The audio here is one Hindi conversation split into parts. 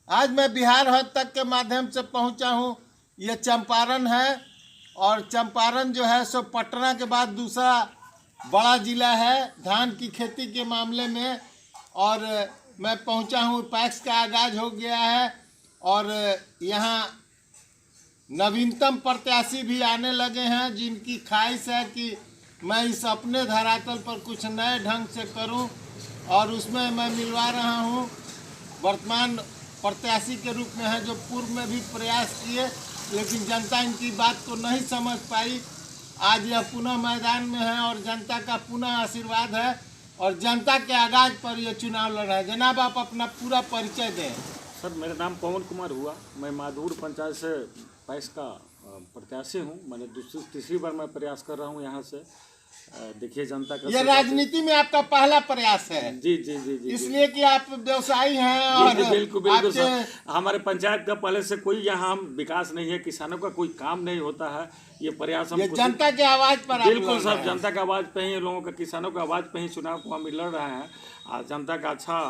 आज मैं बिहार हद तक के माध्यम से पहुंचा हूं। ये चंपारण है और चंपारण जो है सो पटना के बाद दूसरा बड़ा जिला है धान की खेती के मामले में। और मैं पहुंचा हूं, पैक्स का आगाज हो गया है और यहाँ नवीनतम प्रत्याशी भी आने लगे हैं जिनकी ख्वाहिश है कि मैं इस अपने धरातल पर कुछ नए ढंग से करूं और उसमें मैं मिलवा रहा हूं। वर्तमान प्रत्याशी के रूप में है जो पूर्व में भी प्रयास किए, लेकिन जनता इनकी बात को नहीं समझ पाई। आज यह पुनः मैदान में है और जनता का पुनः आशीर्वाद है और जनता के आगाज पर यह चुनाव लड़ रहा है। जनाब, आप अपना पूरा परिचय दें। सर, मेरा नाम पवन कुमार हुआ। मैं माधुर पंचायत से पैक्स का प्रत्याशी हूँ। मैंने तीसरी बार मैं प्रयास कर रहा हूँ यहाँ से। देखिए, जनता का ये राजनीति में आपका पहला प्रयास है। जी जी जी जी, इसलिए कि आप व्यवसायी हैं और बिल्कुल बिल्कुल सर। हमारे पंचायत का पहले से कोई यहाँ हम विकास नहीं है, किसानों का कोई काम नहीं होता है। ये प्रयास हम जनता के आवाज पर बिल्कुल सर, जनता का आवाज पे ही, लोगों का, किसानों का आवाज पे ही चुनाव को हम लड़ रहे हैं और जनता का अच्छा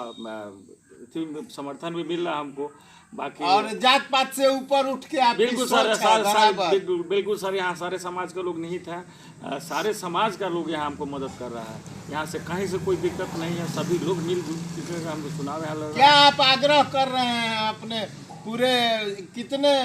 समर्थन भी मिल रहा है हमको। बाकी और जात पात से ऊपर उठ के आप बिल्कुल सर, बिल्कुल सर, यहाँ सारे समाज का लोग निहित है। सारे समाज का लोग यहाँ हमको मदद कर रहा है। यहाँ से कहीं से कोई दिक्कत नहीं है, सभी लोग मिलजुल कर हम चुनाव यहाँ लड़ रहे हैं। क्या आप आग्रह कर रहे हैं अपने पूरे, कितने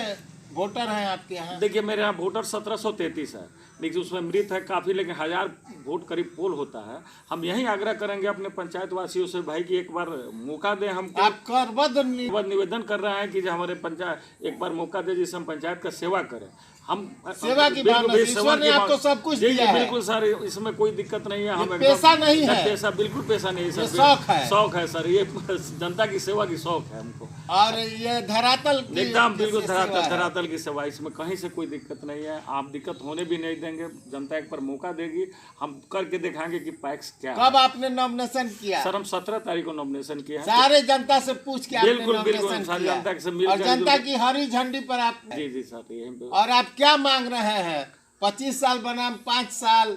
वोटर हैं आपके यहाँ? देखिए, मेरे यहाँ वोटर 1733 है, लेकिन उसमें मृत है काफ़ी, लेकिन 1000 वोट करीब पोल होता है। हम यही आग्रह करेंगे अपने पंचायत वासियों से भाई कि एक बार मौका दें हमको। आप करबद्ध निवेदन कर रहे हैं कि जो हमारे पंचायत एक बार मौका दे, जिससे हम पंचायत का सेवा करें। हम सेवा की भावना से ईश्वर ने आपको सब कुछ दिया है। बिल्कुल सर, इसमें कोई दिक्कत नहीं है। हम पैसा नहीं है, पैसा बिल्कुल पैसा नहीं है सर, शौक है सर। ये जनता की सेवा की शौक है हमको और ये धरातल एकदम बिल्कुल धरातल की सेवा। इसमें कहीं से कोई दिक्कत नहीं है। आप दिक्कत होने भी नहीं देंगे। जनता एक बार मौका देगी, हम करके दिखाएंगे कि पैक्स क्या है। कब आपने नॉमिनेशन किया? सर, हम 17 तारीख को नॉमिनेशन किया है। सारे जनता से पूछ के बिल्कुल बिल्कुल सारी जनता से मिल और जनता की हरी झंडी पर आप। जी जी सर, यही। और आप क्या मांग रहे हैं? 25 साल बनाम 5 साल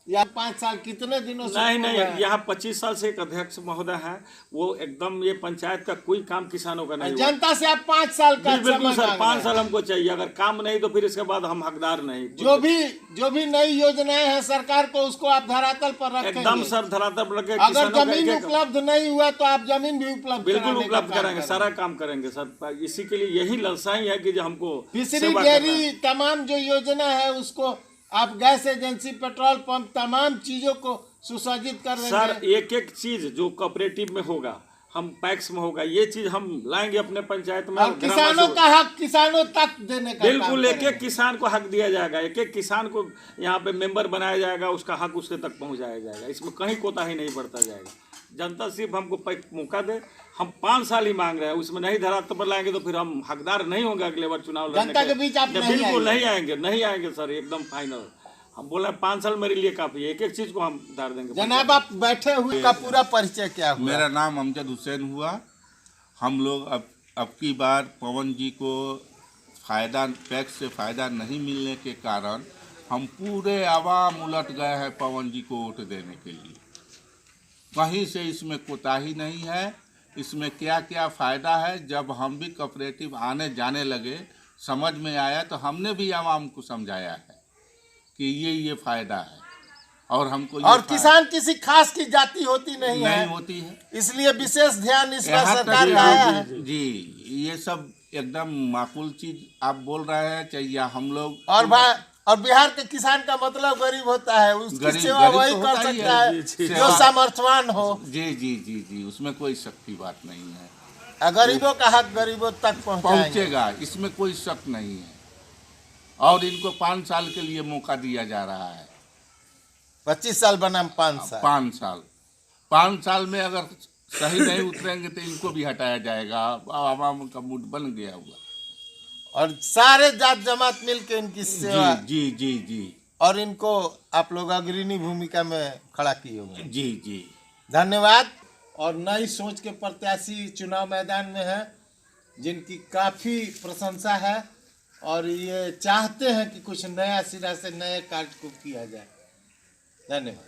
या 5 साल, कितने दिनों से? नहीं, यहाँ 25 साल से एक अध्यक्ष महोदय हैं, वो एकदम ये पंचायत का कोई काम किसानों का नहीं। जनता से आप 5 साल का बिल्कुल सर, 5 साल हमको चाहिए। अगर काम नहीं तो फिर इसके बाद हम हकदार नहीं। जो भी नई योजनाएं हैं सरकार को, उसको आप धरातल पर रखेंगे? एकदम सर, धरातल पर रखेंगे। अगर जमीन उपलब्ध नहीं हुआ तो आप जमीन भी उपलब्ध बिल्कुल उपलब्ध कराएंगे, सारा काम करेंगे सर। इसी के लिए यही ललसाई है कि जो हमको फिशरी डेयरी तमाम जो योजना है उसको आप गैस एजेंसी, पेट्रोल पंप, तमाम चीजों को सुसज्जित कर देंगे। सर, एक एक चीज जो कोऑपरेटिव में होगा, हम पैक्स में होगा, ये चीज हम लाएंगे अपने पंचायत में। और किसानों का हक किसानों तक देने का बिल्कुल, एक एक किसान को हक दिया जाएगा। एक एक किसान को यहाँ पे मेंबर बनाया जाएगा, उसका हक उसके तक पहुँचाया जाएगा। इसमें कहीं कोताही नहीं बरता जाएगा। जनता सिर्फ हमको मौका दे। हम 5 साल ही मांग रहे हैं, उसमें नहीं धरातल पर लाएंगे तो फिर हम हकदार नहीं होंगे अगले बार चुनाव लड़ने जनता के बीच आप बिल्कुल नहीं आएंगे सर, एकदम फाइनल। हम बोले 5 साल मेरे लिए काफी है, एक एक चीज को हम धार देंगे। जनाब, आप बैठे हुए का पूरा परिचय क्या हुआ? मेरा नाम अमजद हुसैन हुआ। हम लोग अब की बार पवन जी को पैक्स से फायदा नहीं मिलने के कारण हम पूरे आवाम उलट गए हैं पवन जी को वोट देने के लिए। कहीं से इसमें कोताही नहीं है। इसमें क्या क्या फ़ायदा है, जब हम भी कोऑपरेटिव आने जाने लगे, समझ में आया तो हमने भी आवाम को समझाया है कि ये फ़ायदा है। और हमको और किसान किसी खास की जाति होती नहीं होती है, इसलिए विशेष ध्यान इस पर सरकार का है। जी, ये सब एकदम माकूल चीज आप बोल रहे हैं। चाहिए हम लोग और बिहार के किसान का मतलब गरीब होता है, उसकी सेवा वही कर सकता है जो सामर्थ्यवान हो। जी जी जी जी, उसमें कोई शक की बात नहीं है। गरीबों का हक गरीबों तक पहुंचेगा, इसमें कोई शक नहीं है। और इनको 5 साल के लिए मौका दिया जा रहा है। 25 साल बनाम 5 साल। 5 साल में अगर सही नहीं उतरेंगे तो इनको भी हटाया जाएगा। आवाम का मूड बन गया हुआ और सारे जात जमात मिलके इनकी सेवा। जी जी जी, और इनको आप लोग अग्रणी भूमिका में खड़ा किए होंगे। जी जी, धन्यवाद। और नई सोच के प्रत्याशी चुनाव मैदान में हैं, जिनकी काफ़ी प्रशंसा है और ये चाहते हैं कि कुछ नया सिरा से नए कार्य को किया जाए। धन्यवाद।